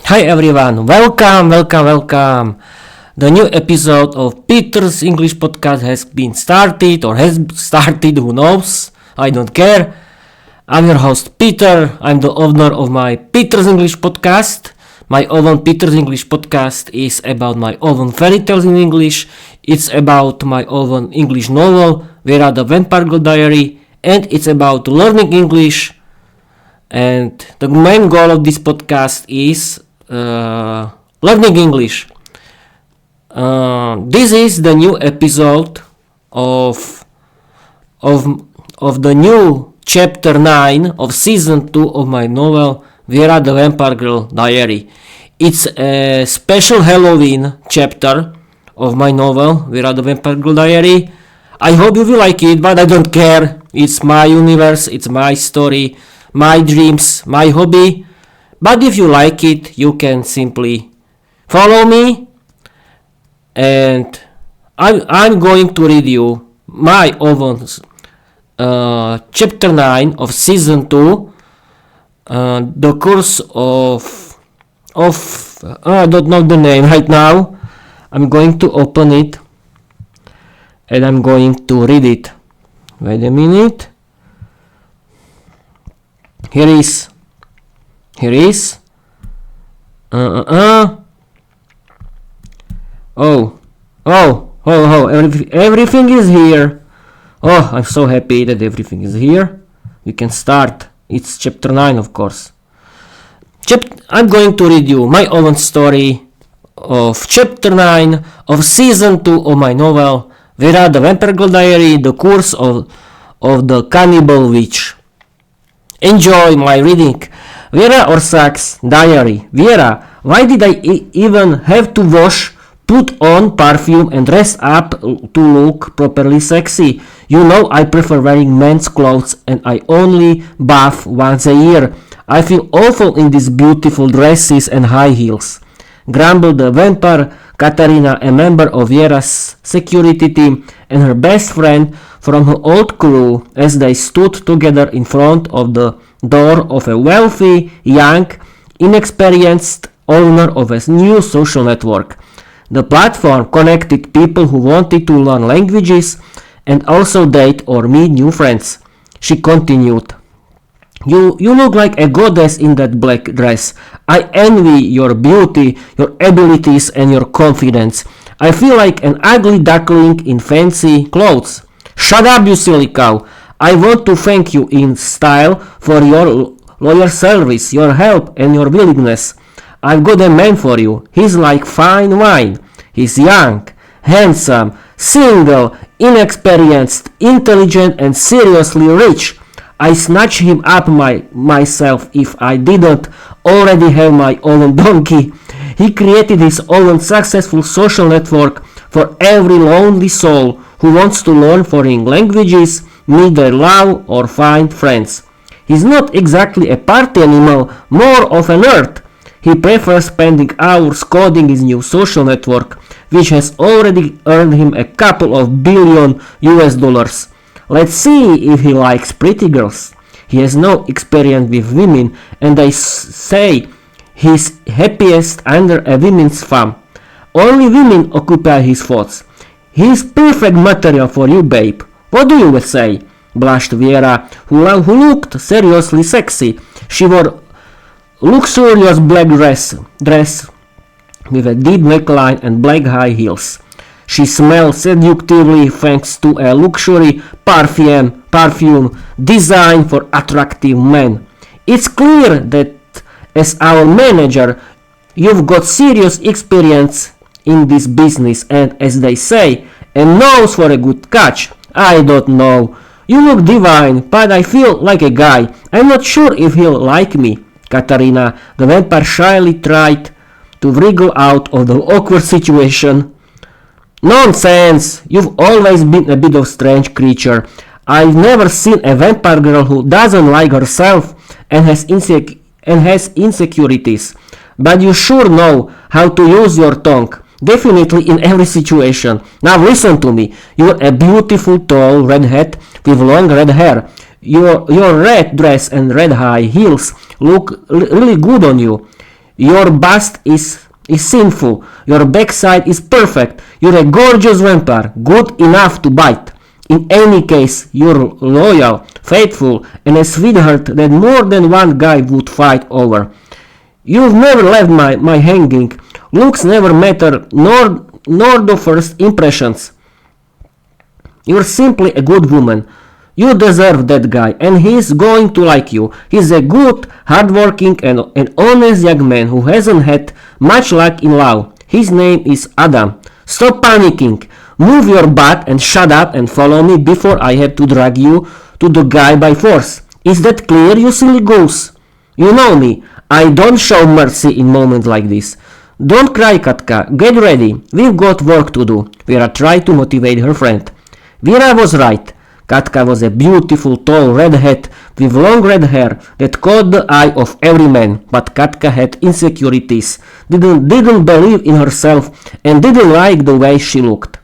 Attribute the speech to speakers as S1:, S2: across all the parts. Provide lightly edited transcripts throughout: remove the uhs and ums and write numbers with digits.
S1: Hi everyone, welcome. The new episode of Peter's English podcast has been started or has started, who knows? I don't care. I'm your host Peter. I'm the owner of my Peter's English podcast. My own Peter's English podcast is about my own fairy tales in English. It's about my own English novel, Viera the Vampire Girl diary, and it's about learning English. And the main goal of this podcast is learning English. This is the new episode of the new chapter 9 of season 2 of my novel Viera the Vampire Girl diary. It's a special Halloween chapter of my novel Viera the Vampire Girl diary. I hope you will like it, but I don't care. It's my universe, it's my story, my dreams, my hobby. But if you like it, you can simply follow me, and I'm going to read you my own chapter 9 of season 2, the course of I don't know the name right now. I'm going to open it and I'm going to read it. Wait a minute. Here is. Everything is here. Oh, I'm so happy that everything is here. We can start. It's chapter 9, of course. I'm going to read you my own story of chapter 9 of season 2 of my novel Viera the Vampire Girl diary, the curse of the Cannibal witch. Enjoy my reading. Viera or Sax diary. Viera, why did I even have to wash, put on perfume and dress up to look properly sexy? You know I prefer wearing men's clothes and I only bath once a year. I feel awful in these beautiful dresses and high heels. Grumbled the vampire Katarina, a member of Viera's security team and her best friend from her old crew, as they stood together in front of the door of a wealthy, young, inexperienced owner of a new social network. The platform connected people who wanted to learn languages and also date or meet new friends. She continued, You look like a goddess in that black dress. I envy your beauty, your abilities and your confidence. I feel like an ugly duckling in fancy clothes. Shut up, you silly cow. I want to thank you in style for your loyal service, your help and your willingness. I've got a man for you. He's like fine wine. He's young, handsome, single, inexperienced, intelligent and seriously rich. I snatch him up myself if I didn't already have my own donkey. He created his own successful social network for every lonely soul who wants to learn foreign languages, meet their love or find friends. He's not exactly a party animal, more of a nerd. He prefers spending hours coding his new social network, which has already earned him a couple of billion US. Let's see if he likes pretty girls. He has no experience with women, and they say he's happiest under a women's thumb. Only women occupy his thoughts. He's perfect material for you, babe. What do you say? Blushed Viera, who looked seriously sexy. She wore luxurious black dress with a deep neckline and black high heels. She smelled seductively thanks to a luxury perfume designed for attractive men. It's clear that as our manager, you've got serious experience in this business and, as they say, a nose for a good catch. I don't know. You look divine, but I feel like a guy. I'm not sure if he'll like me. Katarina, the vampire, shyly tried to wriggle out of the awkward situation. Nonsense! You've always been a bit of a strange creature. I've never seen a vampire girl who doesn't like herself and has insecurities. But you sure know how to use your tongue. Definitely in every situation. Now listen to me. You're a beautiful tall redhead with long red hair. Your red dress and red high heels look really good on you. Your bust is sinful. Your backside is perfect. You're a gorgeous vampire, good enough to bite. In any case, you're loyal, faithful, and a sweetheart that more than one guy would fight over. You've never left my hanging. Looks never matter, nor the first impressions. You're simply a good woman. You deserve that guy, and he's going to like you. He's a good, hardworking, and honest young man who hasn't had much luck in love. His name is Adam. Stop panicking. Move your butt and shut up and follow me before I have to drag you to the guy by force. Is that clear, you silly goose? You know me. I don't show mercy in moments like this. Don't cry, Katka. Get ready. We've got work to do. Viera tried to motivate her friend. Viera was right. Katka was a beautiful, tall redhead with long red hair that caught the eye of every man, but Katka had insecurities, didn't believe in herself, and didn't like the way she looked.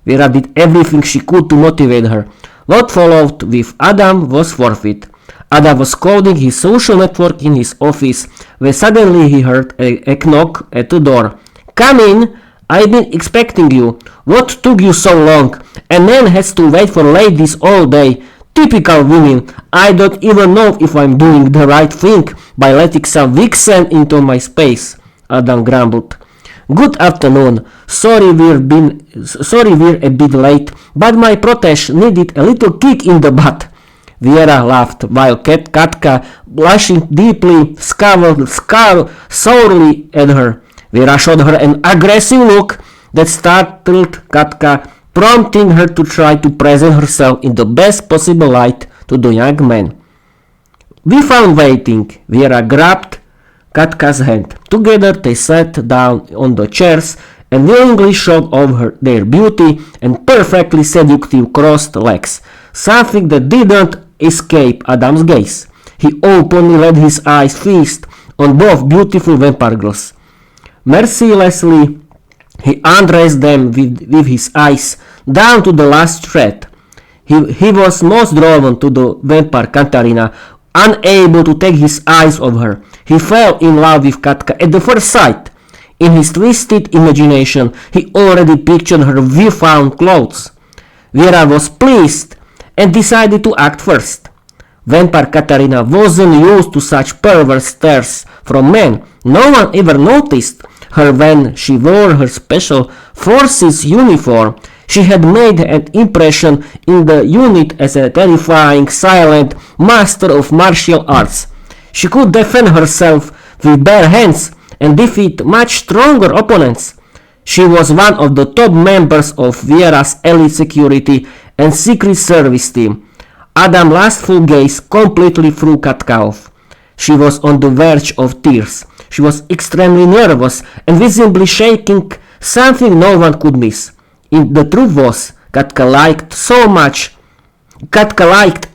S1: Viera did everything she could to motivate her. What followed with Adam was forfeit. Adam was coding his social network in his office when suddenly he heard a knock at the door. Come in! I've been expecting you. What took you so long? A man has to wait for ladies all day. Typical women. I don't even know if I'm doing the right thing by letting some vixen into my space, Adam grumbled. Good afternoon. Sorry we're a bit late, but my protege needed a little kick in the butt. Viera laughed, while Katka, blushing deeply, scowled sourly at her. Viera showed her an aggressive look that startled Katka, prompting her to try to present herself in the best possible light to the young man. We found waiting. Viera grabbed Katka's hand. Together they sat down on the chairs and willingly showed off their beauty and perfectly seductive crossed legs, something that didn't escape Adam's gaze. He openly let his eyes feast on both beautiful vampire girls. Mercilessly, he undressed them with his eyes down to the last thread. He was most drawn to the vampire Katarina, unable to take his eyes off her. He fell in love with Katka at the first sight. In his twisted imagination, he already pictured her newfound clothes. Viera was pleased and decided to act first. Vampire Katarina wasn't used to such perverse stares from men. No one ever noticed her when she wore her special forces uniform. She had made an impression in the unit as a terrifying, silent master of martial arts. She could defend herself with bare hands and defeat much stronger opponents. She was one of the top members of Viera's elite security and secret service team. Adam's lustful gaze completely threw Katka off. She was on the verge of tears. She was extremely nervous and visibly shaking, something no one could miss. The truth was, Katka liked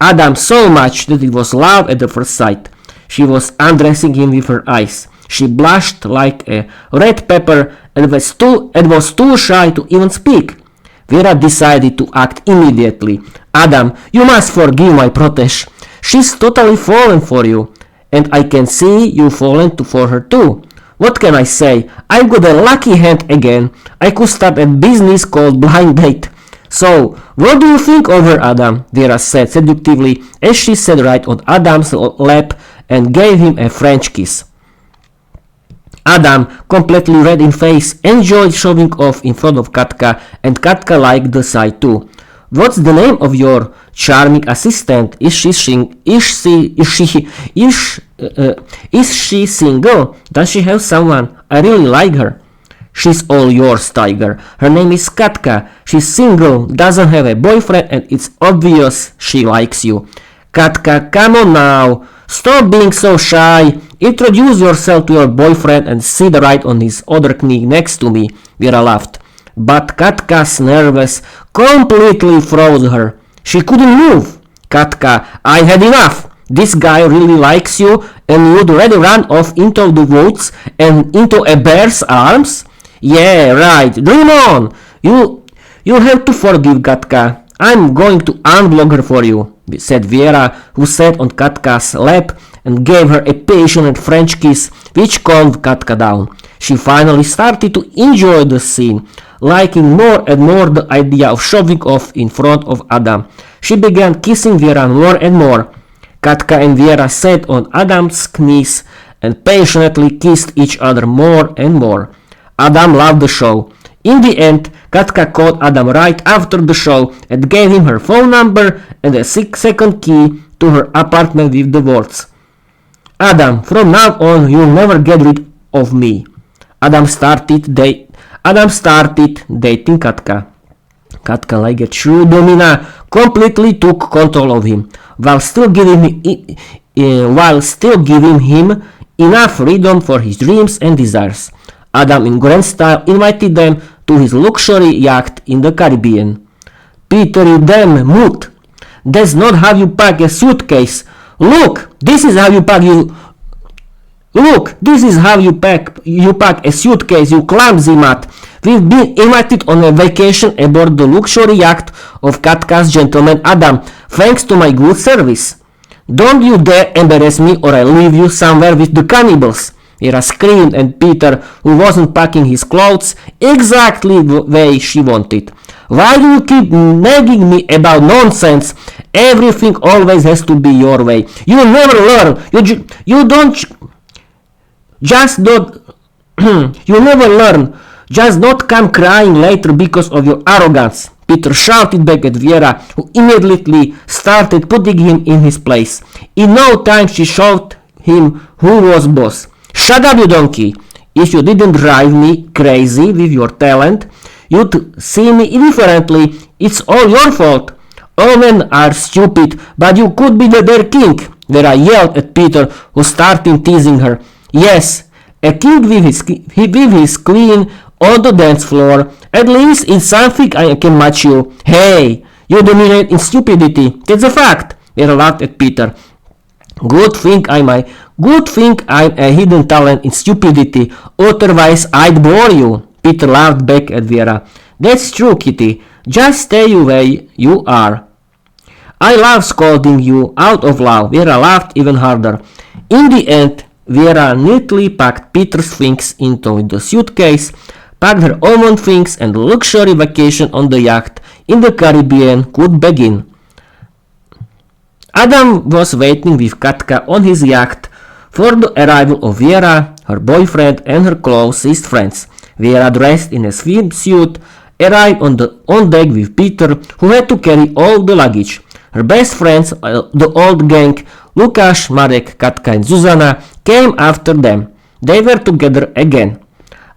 S1: Adam so much that it was love at the first sight. She was undressing him with her eyes. She blushed like a red pepper and was too shy to even speak. Viera decided to act immediately. Adam, you must forgive my protege. She's totally fallen for you. And I can see you fallen for her too. What can I say? I've got a lucky hand again. I could start a business called Blind Date. So, what do you think of her, Adam? Viera said seductively as she sat right on Adam's lap and gave him a French kiss. Adam, completely red in face, enjoyed showing off in front of Katka, and Katka liked the sight too. What's the name of your charming assistant? Is she single? Does she have someone? I really like her. She's all yours, Tiger. Her name is Katka. She's single, doesn't have a boyfriend, and it's obvious she likes you. Katka, come on now. Stop being so shy. Introduce yourself to your boyfriend and sit right on his other knee next to me. Viera laughed. But Katka's nerves completely froze her. She couldn't move. Katka, I had enough. This guy really likes you and you'd rather run off into the woods and into a bear's arms? Yeah, right. Dream on. You'll have to forgive Katka. I'm going to unblock her for you, said Viera, who sat on Katka's lap and gave her a passionate French kiss which calmed Katka down. She finally started to enjoy the scene, liking more and more the idea of showing off in front of Adam. She began kissing Viera more and more. Katka and Viera sat on Adam's knees and passionately kissed each other more and more. Adam loved the show. In the end, Katka called Adam right after the show and gave him her phone number and a 6-second key to her apartment with the words, "Adam, from now on you'll never get rid of me." Adam started dating Katka. Katka, like a true domina, completely took control of him, while still giving him enough freedom for his dreams and desires. Adam, in grand style, invited them to his luxury yacht in the Caribbean. "Peter, you damn mute! That's not how you pack a suitcase. Look, this is how you pack a suitcase, you clumsy mutt. We've been invited on a vacation aboard the luxury yacht of Katka's gentleman Adam, thanks to my good service. Don't you dare embarrass me or I'll leave you somewhere with the cannibals." Viera screamed, and Peter, who wasn't packing his clothes exactly the way she wanted. "Why do you keep nagging me about nonsense? Everything always has to be your way. You'll never learn. You never learn. Just don't come crying later because of your arrogance." Peter shouted back at Viera, who immediately started putting him in his place. In no time she showed him who was boss. "Shut up, you donkey! If you didn't drive me crazy with your talent, you'd see me differently. It's all your fault. All men are stupid, but you could be their king." Viera yelled at Peter, who started teasing her. "Yes, a king with his queen on the dance floor. At least in something I can match you. Hey, you dominate in stupidity. That's a fact." Viera laughed at Peter. Good thing I'm a hidden talent in stupidity, otherwise I'd bore you." Peter laughed back at Viera. "That's true, Kitty. Just stay the way you are." "I love scolding you out of love." Viera laughed even harder. In the end, Viera neatly packed Peter's things into the suitcase, packed her own things, and the luxury vacation on the yacht in the Caribbean could begin. Adam was waiting with Katka on his yacht for the arrival of Viera, her boyfriend, and her closest friends. Viera, dressed in a swimsuit, arrived on deck with Peter, who had to carry all the luggage. Her best friends, the old gang, Lukáš, Marek, Katka, and Zuzana, came after them. They were together again.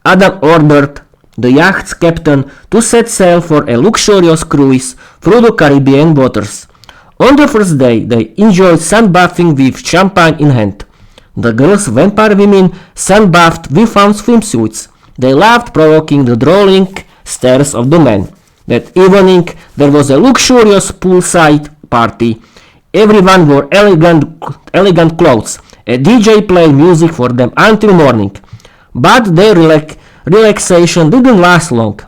S1: Adam ordered the yacht's captain to set sail for a luxurious cruise through the Caribbean waters. On the first day, they enjoyed sunbathing with champagne in hand. The girls, vampire women, sunbathed without swimsuits. They loved provoking the drooling stares of the men. That evening, there was a luxurious poolside party. Everyone wore elegant clothes. A DJ played music for them until morning. But their relaxation didn't last long.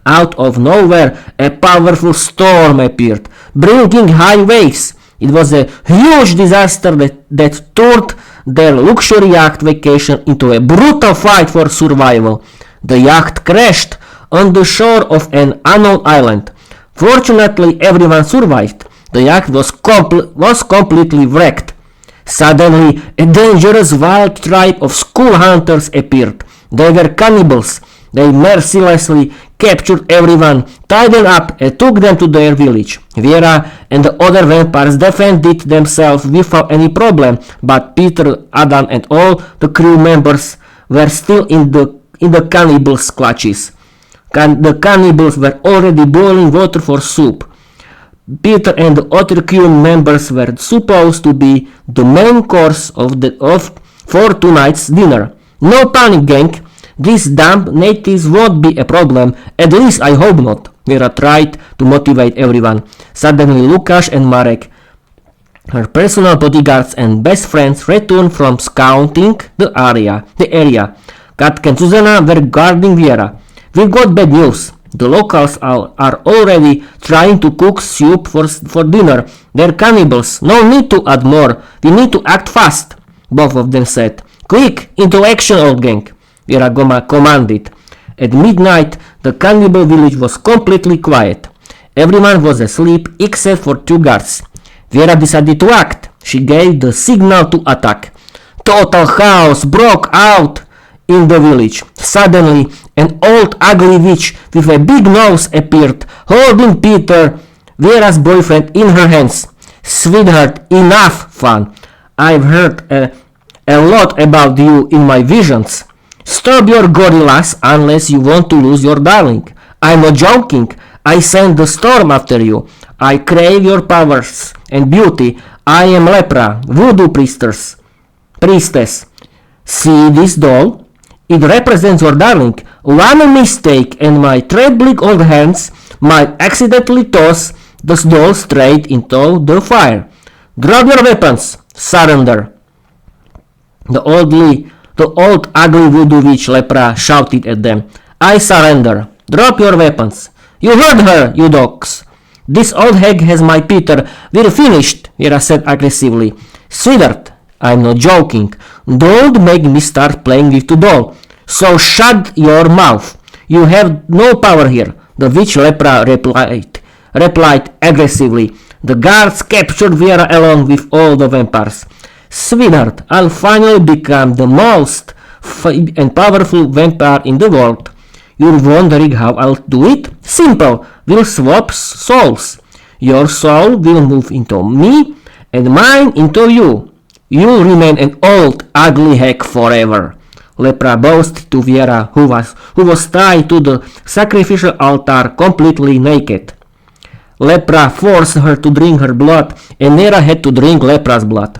S1: Out of nowhere, a powerful storm appeared, bringing high waves. It was a huge disaster that turned their luxury yacht vacation into a brutal fight for survival. The yacht crashed on the shore of an unknown island. Fortunately, everyone survived. The yacht was completely wrecked. Suddenly, a dangerous wild tribe of school hunters appeared. They were cannibals. They mercilessly captured everyone, tied them up, and took them to their village. Viera and the other vampires defended themselves without any problem, but Peter, Adam, and all the crew members were still in the cannibals' clutches. The cannibals were already boiling water for soup. Peter and the other crew members were supposed to be the main course for tonight's dinner. "No panic, gang. These damn natives won't be a problem. At least I hope not." Viera tried to motivate everyone. Suddenly, Lukáš and Marek, her personal bodyguards and best friends, returned from scouting the area. Katka and Zuzana were guarding Viera. "We've got bad news," The locals are already trying to cook soup for dinner. They're cannibals. No need to add more. We need to act fast, both of them said. Quick, into action, old gang, Viera commanded. At midnight, the cannibal village was completely quiet. Everyone was asleep except for 2 guards. Viera decided to act. She gave the signal to attack. Total chaos broke out in the village. Suddenly, an old ugly witch with a big nose appeared, holding Peter, Viera's boyfriend, in her hands. Sweetheart, enough fun. I've heard a lot about you in my visions. Stop your gorillas unless you want to lose your darling. I'm not joking. I sent the storm after you. I crave your powers and beauty. I am Lepra, Voodoo priestess. See this doll? It represents your darling. One mistake and my trembling old hands might accidentally toss the doll straight into the fire. Drop your weapons. Surrender. The old ugly voodoo witch Lepra shouted at them. I surrender. Drop your weapons. You heard her, you dogs. This old hag has my Peter. We're finished, Viera said aggressively. Sweetheart, I'm not joking. Don't make me start playing with the doll. So shut your mouth. You have no power here, the witch Lepra replied aggressively. The guards captured Viera along with all the vampires. Sweetheart, I'll finally become the most and powerful vampire in the world. You're wondering how I'll do it? Simple. We'll swap souls. Your soul will move into me and mine into you. You'll remain an old, ugly hag forever. Lepra boasted to Viera, who was tied to the sacrificial altar completely naked. Lepra forced her to drink her blood, and Viera had to drink Lepra's blood.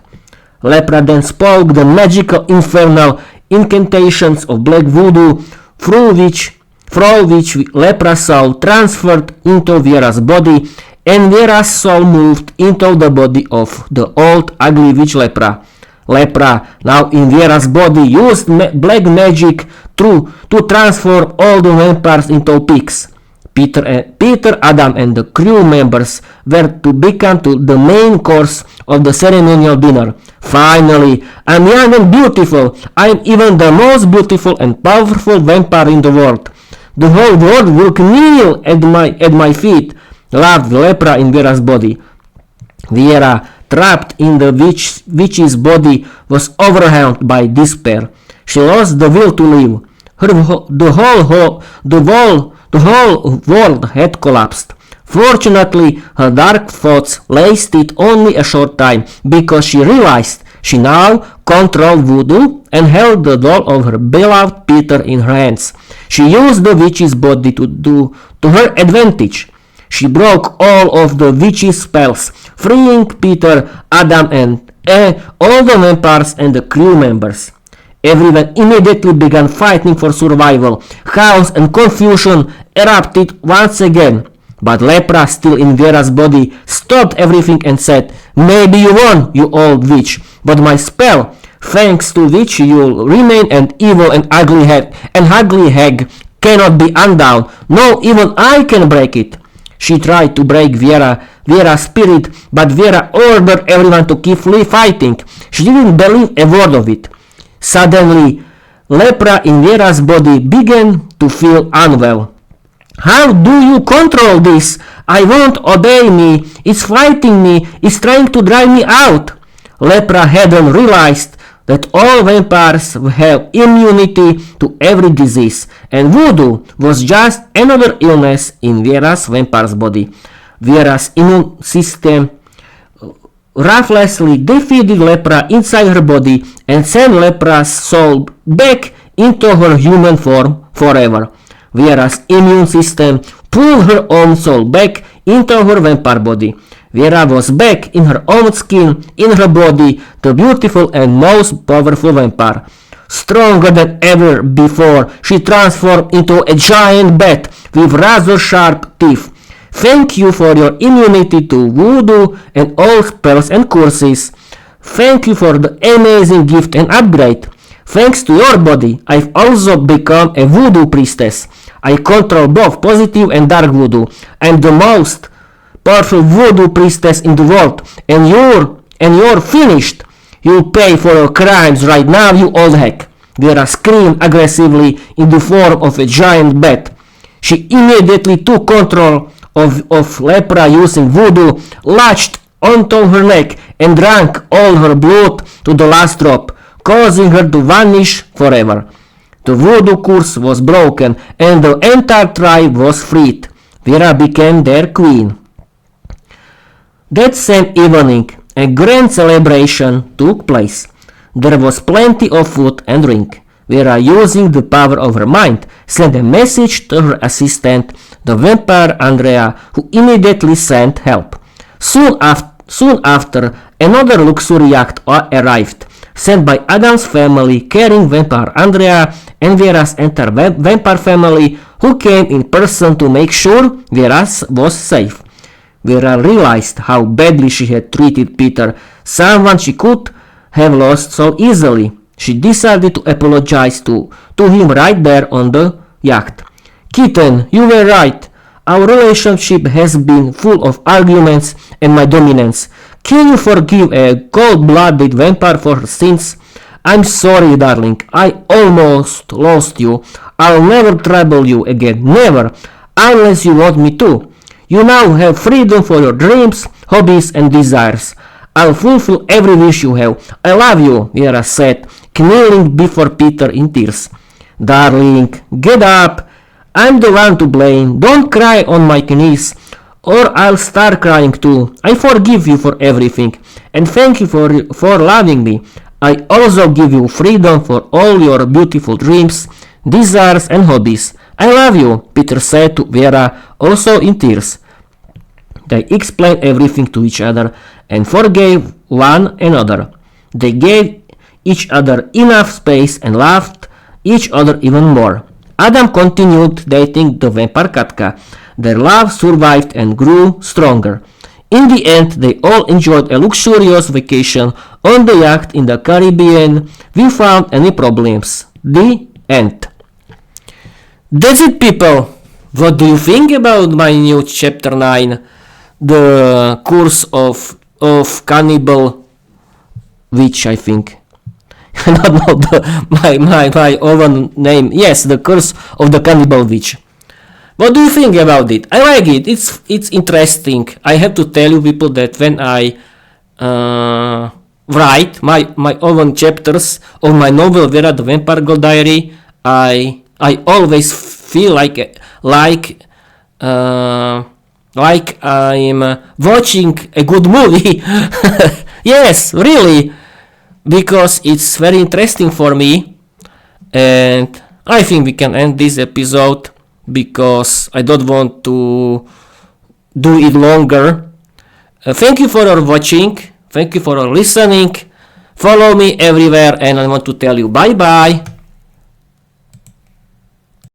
S1: Lepra then spoke the magical infernal incantations of black voodoo, through which Lepra's soul transferred into Viera's body, and Viera's soul moved into the body of the old ugly witch Lepra. Lepra, now in Viera's body, used black magic to transform all the vampires into pigs. Peter, Adam, and the crew members were to become the main course of the ceremonial dinner. Finally, I'm young and beautiful. I'm even the most beautiful and powerful vampire in the world. The whole world will kneel at my feet, laughed Lepra in Viera's body. Viera, trapped in the witch's body, was overwhelmed by despair. She lost the will to live. The whole world had collapsed. Fortunately, her dark thoughts lasted only a short time, because she realized she now controlled voodoo and held the doll of her beloved Peter in her hands. She used the witch's body to her advantage. She broke all of the witch's spells, freeing Peter, Adam, and all the vampires and the crew members. Everyone immediately began fighting for survival. Chaos and confusion erupted once again. But Lepra, still in Viera's body, stopped everything and said, Maybe you won, you old witch, but my spell, thanks to which you'll remain an evil and ugly hag, cannot be undone. No, even I can break it. She tried to break Viera's spirit, but Viera ordered everyone to keep fighting. She didn't believe a word of it. Suddenly, Lepra in Viera's body began to feel unwell. How do you control this? I won't obey me. It's fighting me. It's trying to drive me out. Lepra hadn't realized that all vampires have immunity to every disease, and voodoo was just another illness in Viera's vampire's body. Viera's immune system ruthlessly defeated Lepra inside her body and sent Lepra's soul back into her human form forever. Viera's immune system pulled her own soul back into her vampire body. Viera was back in her own skin, in her body, the beautiful and most powerful vampire. Stronger than ever before, she transformed into a giant bat with razor-sharp teeth. Thank you for your immunity to voodoo and all spells and curses. Thank you for the amazing gift and upgrade. Thanks to your body, I've also become a voodoo priestess. I control both positive and dark voodoo. I'm the most powerful voodoo priestess in the world, and you're finished. You'll pay for your crimes right now, you old hack. Viera screamed aggressively in the form of a giant bat. She immediately took control of Lepra using voodoo, latched onto her neck, and drank all her blood to the last drop, causing her to vanish forever. The voodoo curse was broken, and the entire tribe was freed. Viera became their queen. That same evening, a grand celebration took place. There was plenty of food and drink. Viera, using the power of her mind, sent a message to her assistant, the vampire Andrea, who immediately sent help. Soon after, another luxury yacht arrived, sent by Adam's family, carrying vampire Andrea and Viera's entire vampire family, who came in person to make sure Viera was safe. Viera realized how badly she had treated Peter, someone she could have lost so easily. She decided to apologize to him right there on the yacht. Kitten, you were right. Our relationship has been full of arguments and my dominance. Can you forgive a cold-blooded vampire for her sins? I'm sorry, darling. I almost lost you. I'll never trouble you again. Never. Unless you want me to. You now have freedom for your dreams, hobbies and desires. I'll fulfill every wish you have. I love you, Viera said, kneeling before Peter in tears. Darling, get up. I'm the one to blame. Don't cry on my knees, or I'll start crying too. I forgive you for everything, and thank you for loving me. I also give you freedom for all your beautiful dreams, desires and hobbies. I love you, Peter said to Viera, also in tears. They explained everything to each other and forgave one another. They gave each other enough space and loved each other even more. Adam continued dating the vampire Katka. Their love survived and grew stronger. In the end, they all enjoyed a luxurious vacation on the yacht in the Caribbean without any problems. The end. That's it, people. What do you think about my new chapter 9? The curse of Cannibal witch, I think. Not my own name. Yes, the curse of the Cannibal witch. What do you think about it? I like it. It's interesting. I have to tell you, people, that when I write my own chapters of my novel Viera the Vampire Girl diary, I always feel like I'm watching a good movie. Yes, really, because it's very interesting for me, and I think we can end this episode because I don't want to do it longer. Thank you for watching. Thank you for listening. Follow me everywhere, and I want to tell you bye bye.